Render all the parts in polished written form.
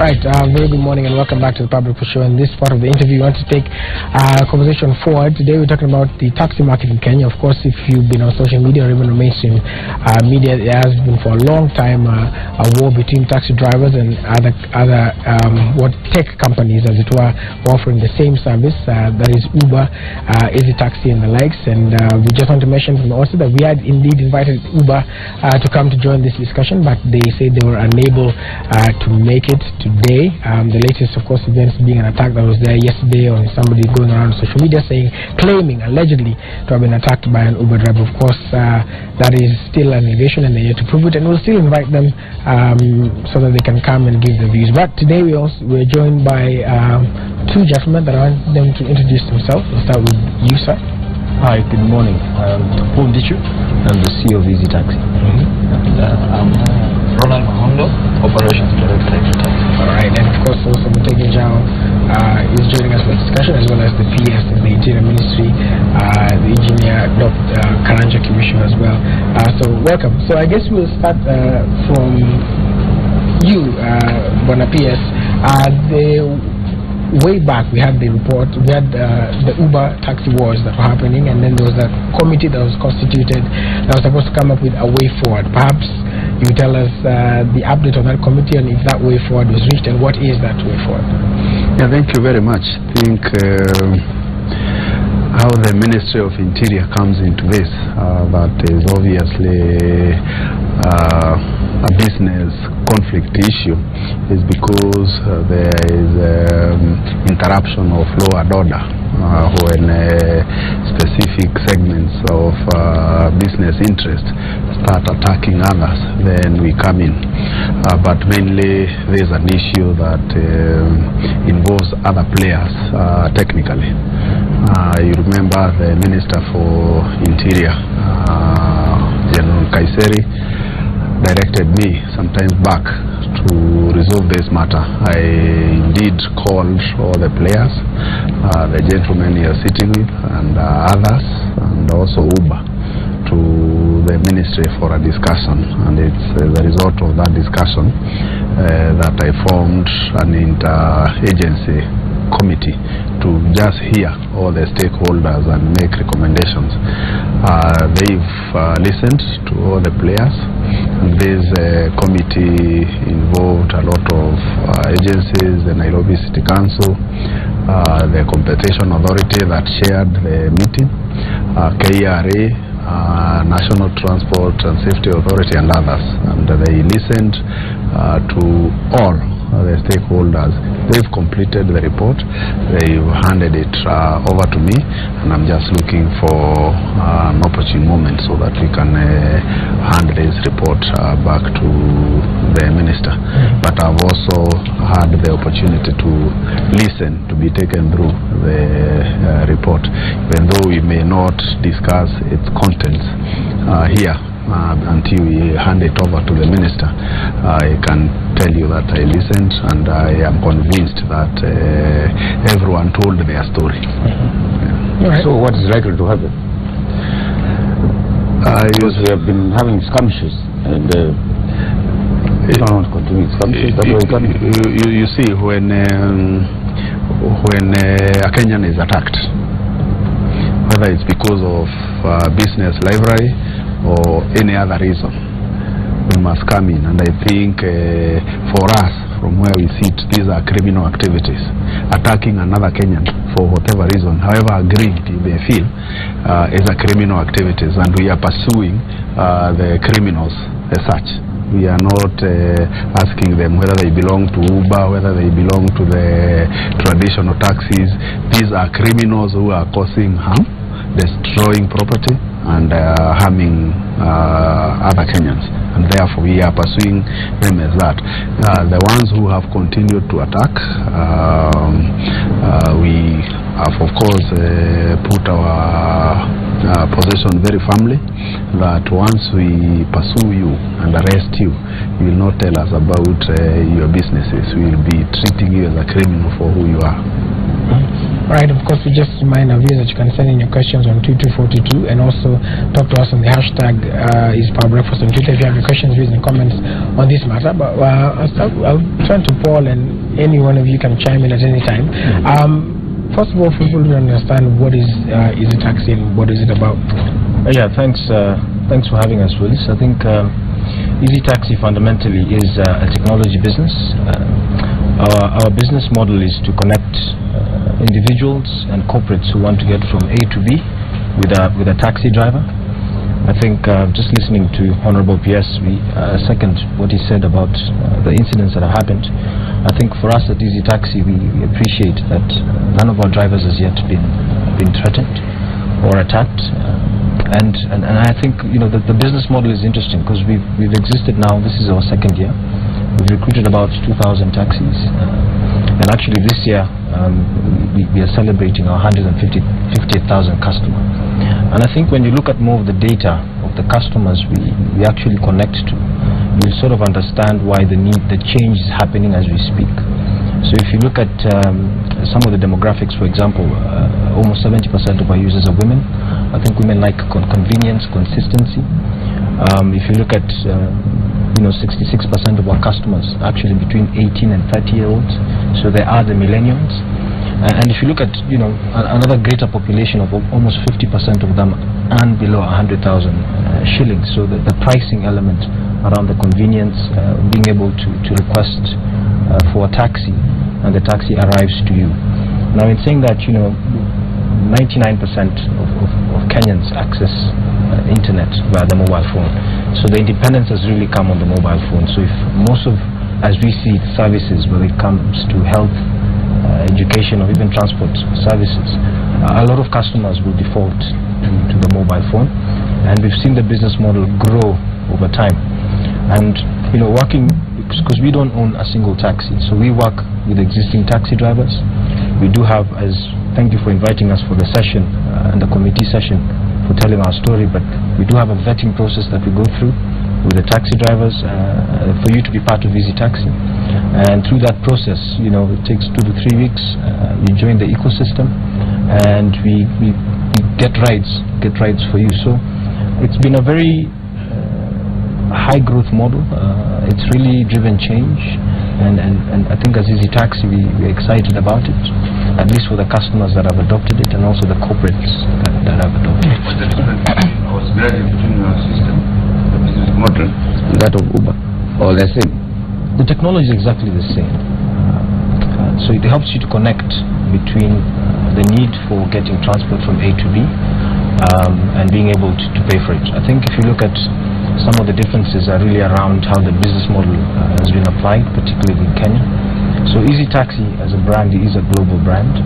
Right, very good morning and welcome back to the Public Show. In this part of the interview, we want to take a conversation forward. Today we're talking about the taxi market in Kenya. Of course, if you've been on social media or even on mainstream media, there has been for a long time a war between taxi drivers and other what tech companies, as it were, offering the same service, that is Uber, Easy Taxi and the likes. And we just want to mention from the outset that we had indeed invited Uber to come to join this discussion, but they said they were unable to make it today. The latest, of course, events being an attack that was there yesterday on somebody going around social media claiming allegedly to have been attacked by an Uber driver. Of course, that is still an allegation and they're yet to prove it, and we'll still invite them so that they can come and give their views. But today we're joined by two gentlemen that I want them to introduce themselves. We'll start with you, sir. Hi, good morning. I'm Paul Dichu. I'm the CEO of Easy Taxi. And I'm Ronald Mahondo, Operations Director. Alright, and of course also Mutege Jao is joining us for the discussion, as well as the PS in the Interior Ministry, the engineer Dr. Karanja Kimisho as well. So welcome. So I guess we'll start from you, Bona PS. Way back we had the report, we had the Uber taxi wars that were happening, and then there was a committee that was constituted that was supposed to come up with a way forward. Perhaps you tell us the update on that committee and if that way forward was reached, and what is that way forward? Yeah, thank you very much. I think how the Ministry of Interior comes into this, that is obviously a business conflict issue, is because there is interruption of law and order when specific segments of business interest start attacking others. Then we come in, but mainly there's an issue that involves other players technically. You remember the Minister for Interior, General Kaiseri, directed me some time back to resolve this matter. I indeed called all the players, the gentlemen you're sitting with and others, and also Uber, to the ministry for a discussion, and it's the result of that discussion that I formed an inter-agency committee to just hear all the stakeholders and make recommendations. They've listened to all the players. This committee involved a lot of agencies, the Nairobi City Council, the Competition Authority that shared the meeting, KRA, National Transport and Safety Authority, and others. And they listened to all the stakeholders. They've completed the report. They've handed it over to me, and I'm just looking for an opportune moment so that we can hand this report back to the minister. But I've also had the opportunity to listen, to be taken through the report, even though we may not discuss its contents here until we hand it over to the minister. I can tell you that I listened, and I am convinced that everyone told their story. Right. So what is likely to happen? Because we have been having skirmishes, and we don't want to continue skirmishes. You see, when a Kenyan is attacked, whether it's because of business library or any other reason, we must come in. And I think for us, from where we sit, these are criminal activities. Attacking another Kenyan for whatever reason, however aggrieved you may feel, is a criminal activities, and we are pursuing the criminals as such. We are not asking them whether they belong to Uber, whether they belong to the traditional taxis. These are criminals who are causing harm, destroying property, and harming other Kenyans, and therefore we are pursuing them as that. The ones who have continued to attack, we have of course put our position very firmly that once we pursue you and arrest you, you will not tell us about your businesses. We will be treating you as a criminal for who you are. Right, of course, we just remind our viewers that you can send in your questions on 2242 and also talk to us on the hashtag is Power Breakfast on Twitter if you have your questions, views, and comments on this matter. But I'll turn to Paul, and any one of you can chime in at any time. First of all, for people to understand what is Easy Taxi and what is it about? Yeah, thanks for having us, Willis. I think Easy Taxi fundamentally is a technology business. Our business model is to connect individuals and corporates who want to get from A to B with a taxi driver. I think just listening to Honorable PS, we second what he said about the incidents that have happened. I think for us at Easy Taxi, we appreciate that none of our drivers has yet been threatened or attacked. And I think the business model is interesting because we've existed now. This is our second year. We've recruited about 2,000 taxis, and actually this year we are celebrating our 150,000 customer. And I think when you look at more of the data of the customers we actually connect to, you sort of understand why the change is happening as we speak. So if you look at some of the demographics, for example, almost 70% of our users are women. I think women like convenience, consistency. If you look at 66% of our customers are actually between 18 and 30-year-olds, so they are the millennials. And if you look at another greater population of almost 50% of them earn below 100,000 shillings. So the pricing element around the convenience, being able to request for a taxi, and the taxi arrives to you. Now, in saying that, 99% of Kenyans access internet via the mobile phone. So the independence has really come on the mobile phone. So if most of, as we see, services, whether it comes to health, education, or even transport services, a lot of customers will default to the mobile phone, and we've seen the business model grow over time. And working, because we don't own a single taxi, so we work with existing taxi drivers. We do have, thank you for inviting us for the session and the committee session for telling our story, but we do have a vetting process that we go through with the taxi drivers for you to be part of Easy Taxi. And through that process, it takes 2 to 3 weeks. You join the ecosystem, and we get rides for you. So it's been a very high growth model. It's really driven change, and I think as Easy Taxi we're excited about it, at least for the customers that have adopted it and also the corporates that have adopted it. What's the difference between your system, the business model, and that of Uber, or the same? The technology is exactly the same. So it helps you to connect between the need for getting transport from A to B and being able to pay for it. I think if you look at some of the differences are really around how the business model has been applied, particularly in Kenya. So Easy Taxi as a brand is a global brand,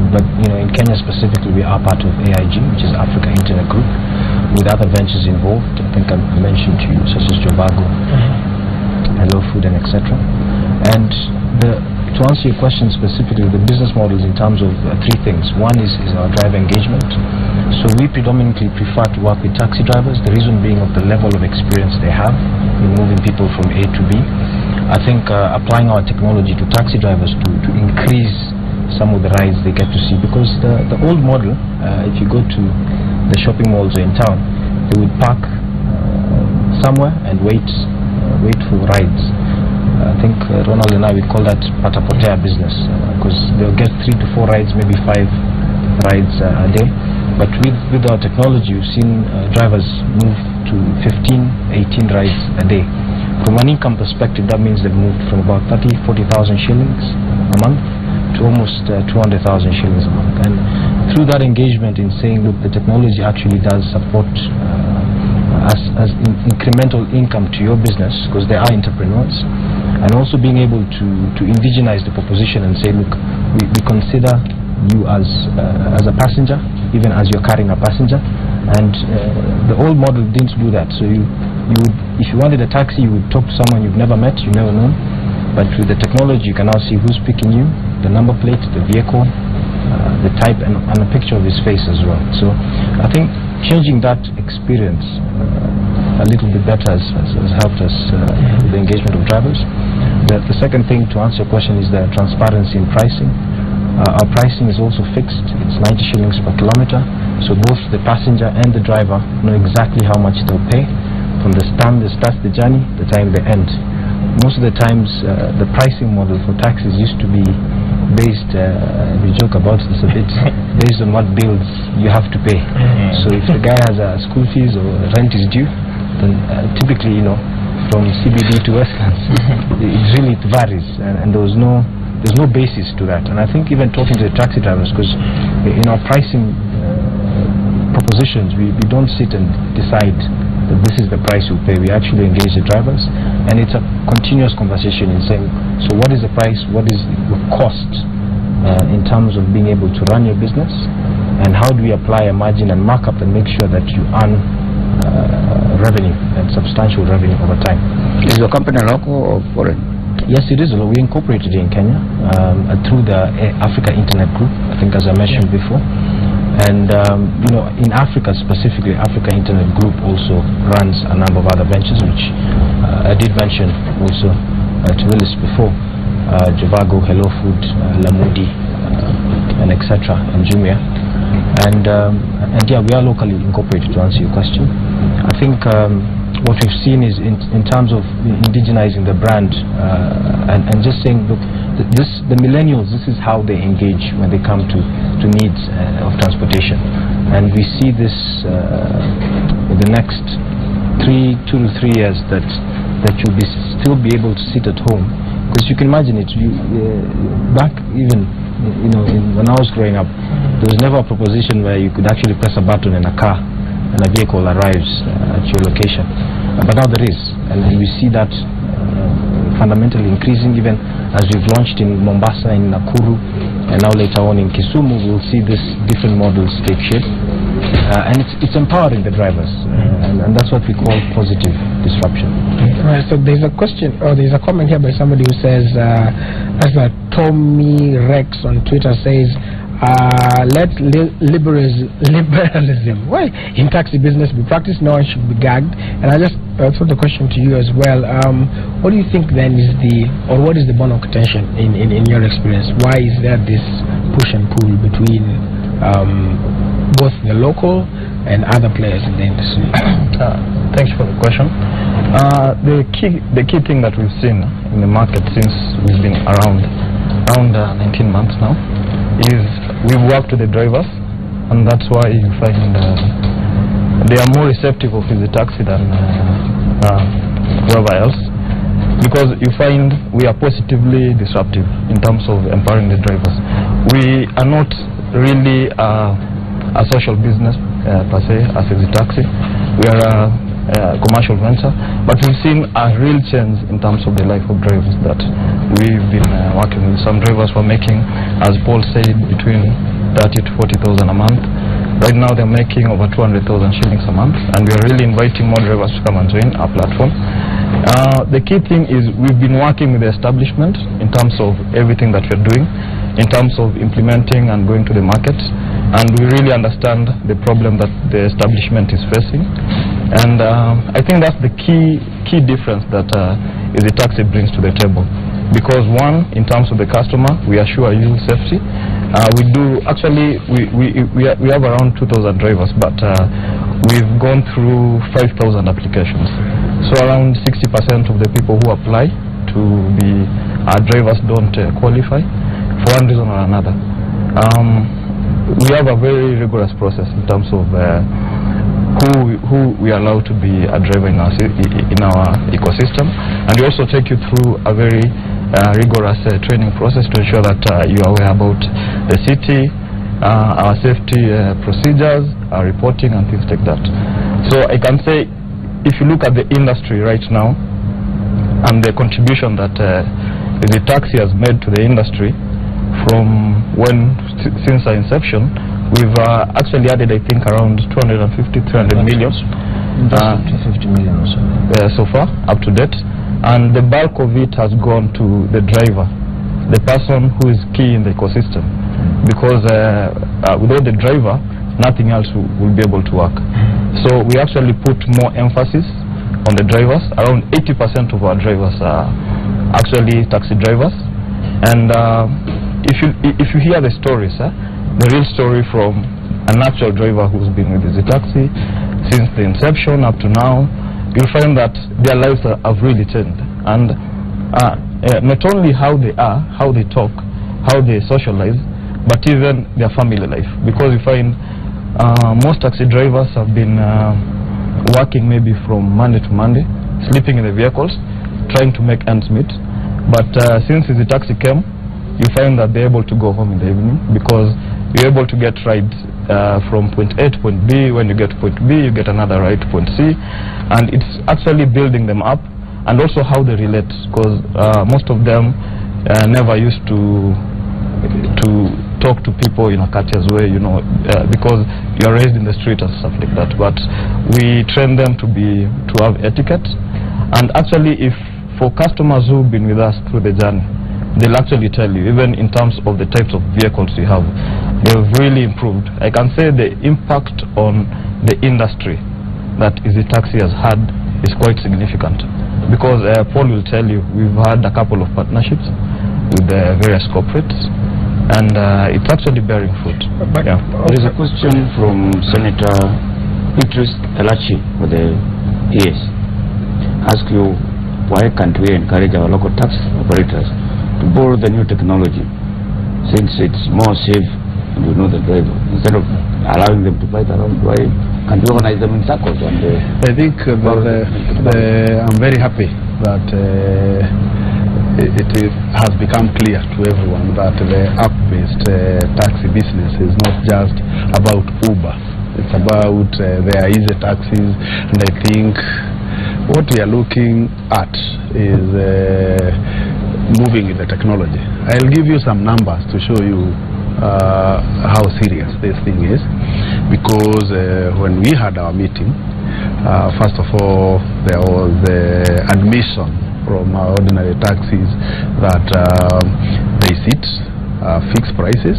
but in Kenya specifically we are part of AIG, which is Africa Internet Group, with other ventures involved. I think I mentioned to you, such as Jobago, Hello Food, and etc. And to answer your question specifically, the business model is in terms of 3 things. One is our driver engagement. So we predominantly prefer to work with taxi drivers, the reason being of the level of experience they have in moving people from A to B. I think applying our technology to taxi drivers to increase some of the rides they get to see, because the old model, if you go to the shopping malls in town, they would park somewhere and wait for rides. I think Ronald and I would call that patapotea business, because they'll get 3 to 4 rides, maybe 5 rides a day. But with our technology, we've seen drivers move to 15, 18 rides a day. From an income perspective, that means they've moved from about 30,000, 40,000 shillings a month to almost 200,000 shillings a month. And through that engagement in saying, look, the technology actually does support as incremental income to your business, because they are entrepreneurs, and also being able to indigenize the proposition and say, look, we consider you as a passenger, even as you're carrying a passenger. And the old model didn't do that. So you would, if you wanted a taxi, you would talk to someone you've never met, you've never known. But with the technology, you can now see who's picking you, the number plate, the vehicle, the type, and a picture of his face as well. So I think changing that experience a little bit better has helped us with the engagement of drivers. The second thing, to answer your question, is the transparency in pricing. Our pricing is also fixed. It's 90 shillings per kilometer. So both the passenger and the driver know exactly how much they'll pay from the time they start the journey, the time they end. Most of the times, the pricing model for taxis used to be based, we joke about this a bit, based on what bills you have to pay. So if the guy has a school fees or rent is due, then typically, from CBD to Westlands, it varies, and there's no basis to that. And I think even talking to the taxi drivers, because in our pricing propositions, we don't sit and decide that this is the price we pay. We actually engage the drivers, and it's a continuous conversation in saying, so what is the price, what is the cost in terms of being able to run your business, and how do we apply a margin and markup and make sure that you earn revenue and substantial revenue over time. Is your company local or foreign? Yes, it is. We incorporated in Kenya through the Africa Internet Group, I think, as I mentioned before. And in Africa specifically, Africa Internet Group also runs a number of other ventures, which I did mention also to Willis before, Javago, Hello Food, Lamudi, and etc. and Jumia. And yeah, we are locally incorporated, to answer your question. I think what we've seen is in terms of indigenizing the brand and just saying, look, the millennials, this is how they engage when they come to needs of transportation. And we see this in the next 2 to 3 years that you'll still be able to sit at home. Because you can imagine it, back even when I was growing up, there was never a proposition where you could actually press a button in a car and a vehicle arrives at your location. But now there is, and we see that fundamentally increasing. Even as we've launched in Mombasa, in Nakuru, and now later on in Kisumu, we'll see these different models take shape. And it's empowering the drivers, and that's what we call positive disruption. Right, so there's a question, or there's a comment here by somebody who says, as a Tommy Rex on Twitter says, let liberalism in taxi business be practiced. No one should be gagged. And I just throw the question to you as well. What do you think then is what is the bone of contention in your experience? Why is there this push and pull between both the local and other players in the industry? Thank you for the question. The key thing that we've seen in the market since we've been around 19 months now is we've worked with the drivers, and that's why you find they are more receptive of the taxi than whoever else, because you find we are positively disruptive in terms of empowering the drivers. We are not really a social business per se as a taxi. We are a commercial venture, but we've seen a real change in terms of the life of drivers that we've been working with. Some drivers were making, as Paul said, between 30 to 40,000 a month. Right now they're making over 200,000 shillings a month, and we are really inviting more drivers to come and join our platform. The key thing is we've been working with the establishment in terms of everything that we're doing, in terms of implementing and going to the market, and we really understand the problem that the establishment is facing. And I think that's the key difference that the taxi brings to the table. Because one, in terms of the customer, we assure you safety. We do actually we have around 2,000 drivers, but we've gone through 5,000 applications. So around 60% of the people who apply to be our drivers don't qualify for one reason or another. We have a very rigorous process in terms of who we are allowed to be a driver in our ecosystem, and we also take you through a very rigorous training process to ensure that you are aware about the city, our safety procedures, our reporting and things like that. So I can say, if you look at the industry right now and the contribution that the taxi has made to the industry from since our inception, we've actually added, I think, around 250-300 million. 50 million or so far, up to date. And the bulk of it has gone to the driver, the person who is key in the ecosystem. Because without the driver, nothing else will be able to work. So we actually put more emphasis on the drivers. Around 80% of our drivers are actually taxi drivers. And if you hear the stories, the real story from an actual driver who's been with the taxi since the inception up to now, you'll find that their lives have really changed. And not only how they are, how they talk, how they socialize, but even their family life. Because you find most taxi drivers have been working maybe from Monday to Monday, sleeping in the vehicles, trying to make ends meet. But since the taxi came, you find that they're able to go home in the evening, because you're able to get rides from point A to point B. When you get to point B, you get another ride to point C, and it's actually building them up, and also how they relate, because most of them never used to talk to people in a courteous way, you know, because you're raised in the street and stuff like that. But we train them to have etiquette, and actually, if for customers who've been with us through the journey, they'll actually tell you, even in terms of the types of vehicles we have, they've really improved. I can say the impact on the industry that Easy Taxi has had is quite significant, because Paul will tell you, we've had a couple of partnerships with various corporates, and it's actually bearing fruit. Yeah. There is a question from Senator Idris Elachi for the ES. Ask you, why can't we encourage our local taxi operators to borrow the new technology, since it's more safe and we know the driver, instead of allowing them to bite around? Why can't we organize them in circles? And I think I'm very happy that it has become clear to everyone that the app-based taxi business is not just about Uber. It's about there Easy Taxis, and I think what we are looking at is moving with the technology. I'll give you some numbers to show you how serious this thing is, because when we had our meeting, first of all, there was admission from ordinary taxis that they sit fixed prices,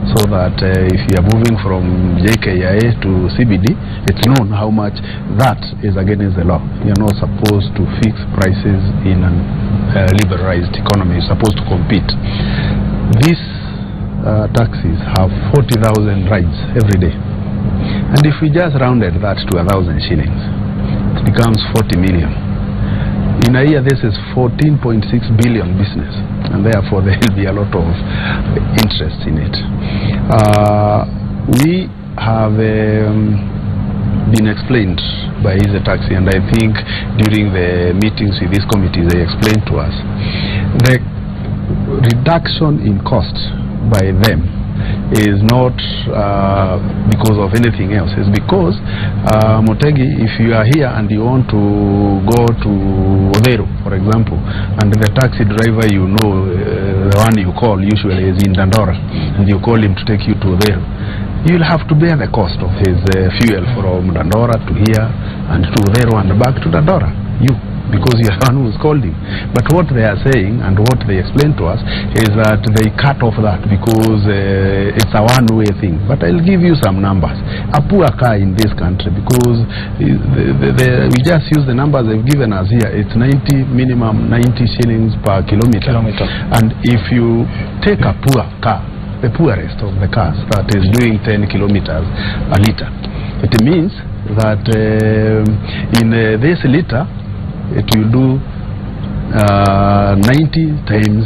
so that if you are moving from JKIA to CBD, it's known how much that is against the law. You're not supposed to fix prices in a liberalized economy. You're supposed to compete. These taxis have 40,000 rides every day. And if we just rounded that to 1,000 shillings, it becomes 40 million. In a year, this is 14.6 billion business, and therefore there will be a lot of interest in it. We have been explained by Easy Taxi, and I think during the meetings with this committee, they explained to us the reduction in cost by them is not because of anything else. It's because Motegi, if you are here and you want to go to Odero, for example, and the taxi driver you know, the one you call usually is in Dandora, and you call him to take you to Odero, you'll have to bear the cost of his fuel from Dandora to here and to Odero and back to Dandora, because you're the one who's called him. But what they are saying and what they explain to us is that they cut off that because it's a one-way thing. But I'll give you some numbers. A poor car in this country, because we just use the numbers they've given us here, it's minimum 90 shillings per kilometer. And if you take a poor car, the poorest of the cars that is doing 10 kilometers a liter, it means that in this liter, it will do 90 times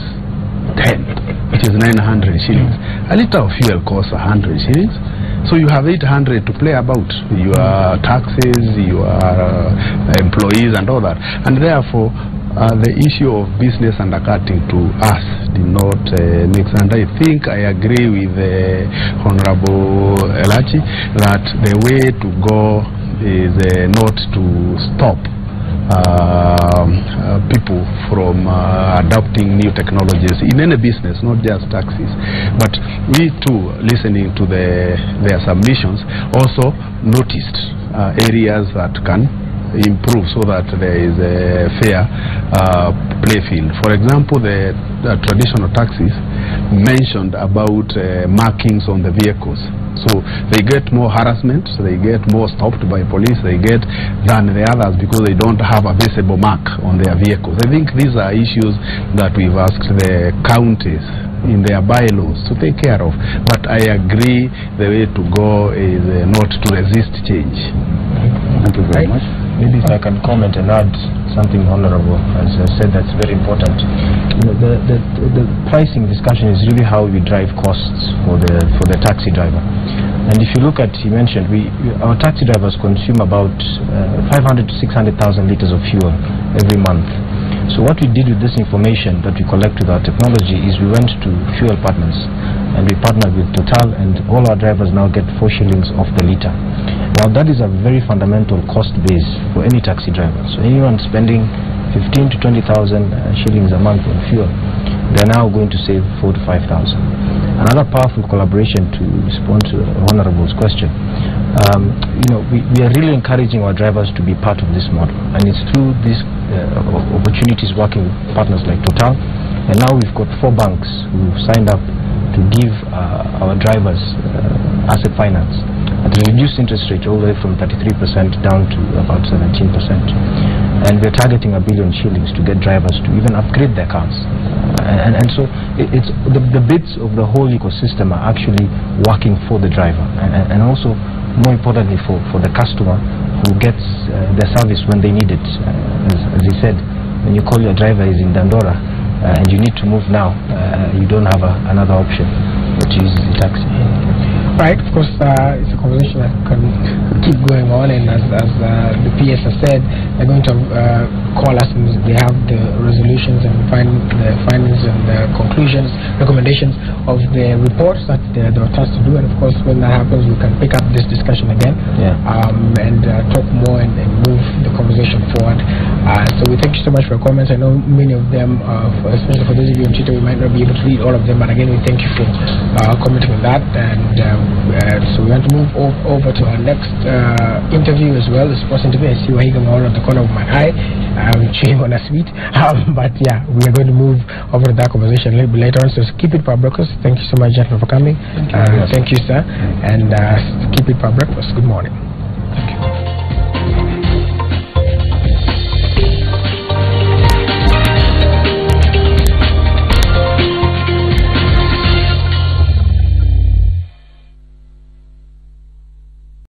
10, which is 900 shillings. A liter of fuel costs 100 shillings. So you have 800 to play about, your taxes, your employees and all that. And therefore, the issue of business undercutting to us did not make sense. And I think I agree with Honorable Elachi that the way to go is not to stop people from adopting new technologies in any business, not just taxis. But we too, listening to their submissions, also noticed areas that can improve so that there is a fair play field. For example, the traditional taxis mentioned about markings on the vehicles. So they get more harassment, so they get more stopped by police, they get than the others because they don't have a visible mark on their vehicles. I think these are issues that we've asked the counties in their bylaws to take care of. But I agree the way to go is not to resist change. Thank you very much. Maybe if I can comment and add something honorable, as I said, that's very important. You know, the pricing discussion is really how we drive costs for the taxi driver. And if you look at, you mentioned, our taxi drivers consume about 500 to 600,000 liters of fuel every month. So what we did with this information that we collect with our technology is we went to fuel partners and we partnered with Total, and all our drivers now get 4 shillings off the liter. Now that is a very fundamental cost base for any taxi driver. So anyone spending 15 to 20,000 shillings a month on fuel, they're now going to save 4 to 5,000. Another powerful collaboration, to respond to Honorable's question, you know, we are really encouraging our drivers to be part of this model, and it's through these opportunities working with partners like Total. And now we've got 4 banks who signed up to give our drivers asset finance at a reduced interest rate, all the way from 33% down to about 17%. And we're targeting 1 billion shillings to get drivers to even upgrade their cars. And so it's the bits of the whole ecosystem are actually working for the driver, and also more importantly for the customer who gets their service when they need it. As he said, when you call your driver is in Dandora and you need to move now, you don't have another option but to use the taxi. Right, of course, it's a conversation that can keep going on, and as the PS has said, they're going to call us and they have the resolutions and the findings and the conclusions, recommendations of the reports that they were tasked to do. And of course, when that happens, we can pick up this discussion again, and talk more and move the conversation forward. So we thank you so much for your comments. I know many of them, especially for those of you on Twitter, we might not be able to read all of them, but again, we thank you for commenting on that. And so we want to move over to our next interview as well, the sports interview. I see Wahiga Maoro at the corner of my eye, chewing on a sweet. But yeah, we are going to move over to that conversation a little bit later on. So keep it for breakfast. Thank you so much, gentlemen, for coming. Thank you, sir. And keep it for breakfast. Good morning. Thank you.